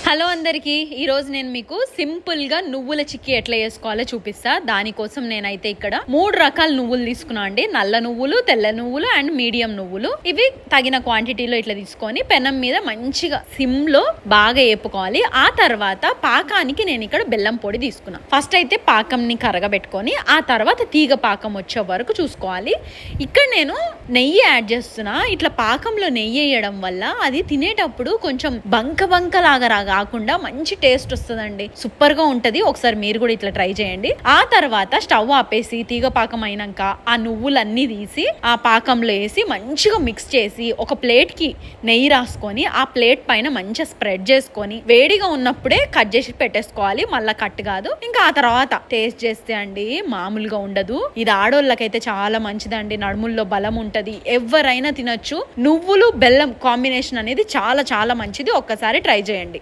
Hello అందరికీ, ఈరోజు నేను మీకు సింపుల్గా నువ్వుల చిక్కీ ఎట్లా చేసుకోవాలో చూపిస్తా. దానికోసం నేనైతే ఇక్కడ 3 రకాల నువ్వులు తీసుకున్నా అండి. నల్ల నువ్వులు, తెల్ల నువ్వులు అండ్ మీడియం నువ్వులు. ఇవి తగిన క్వాంటిటీలో ఇట్లా తీసుకొని పెనం మీద మంచిగా సిమ్లో బాగా వేపుకోవాలి. ఆ తర్వాత పాకానికి నేను ఇక్కడ బెల్లం పొడి తీసుకున్నా. ఫస్ట్ అయితే పాకంని కరగబెట్టుకొని ఆ తర్వాత తీగ పాకం వచ్చే వరకు చూసుకోవాలి. ఇక్కడ నేను నెయ్యి యాడ్ చేస్తున్నా. ఇట్లా పాకంలో నెయ్యి వేయడం వల్ల అది తినేటప్పుడు కొంచెం బంక లాగా కాకుండా మంచి టేస్ట్ వస్తుందండి. సూపర్ గా ఉంటది. ఒకసారి మీరు కూడా ఇట్లా ట్రై చేయండి. ఆ తర్వాత స్టవ్ ఆపేసి తీగ పాకం అయినాక ఆ నువ్వులన్నీ తీసి ఆ పాకంలో వేసి మంచిగా మిక్స్ చేసి ఒక ప్లేట్ కి నెయ్యి రాసుకొని ఆ ప్లేట్ పైన మంచిగా స్ప్రెడ్ చేసుకొని వేడిగా ఉన్నప్పుడే కట్ చేసి పెట్టేసుకోవాలి. మళ్ళా కట్ కాదు. ఇంకా ఆ తర్వాత టేస్ట్ చేస్తే అండి మామూలుగా ఉండదు. ఇది ఆడోళ్ళకైతే చాలా మంచిదండి. నడుముల్లో బలం ఉంటది. ఎవరైనా తినొచ్చు. నువ్వులు బెల్లం కాంబినేషన్ అనేది చాలా చాలా మంచిది. ఒక్కసారి ట్రై చేయండి.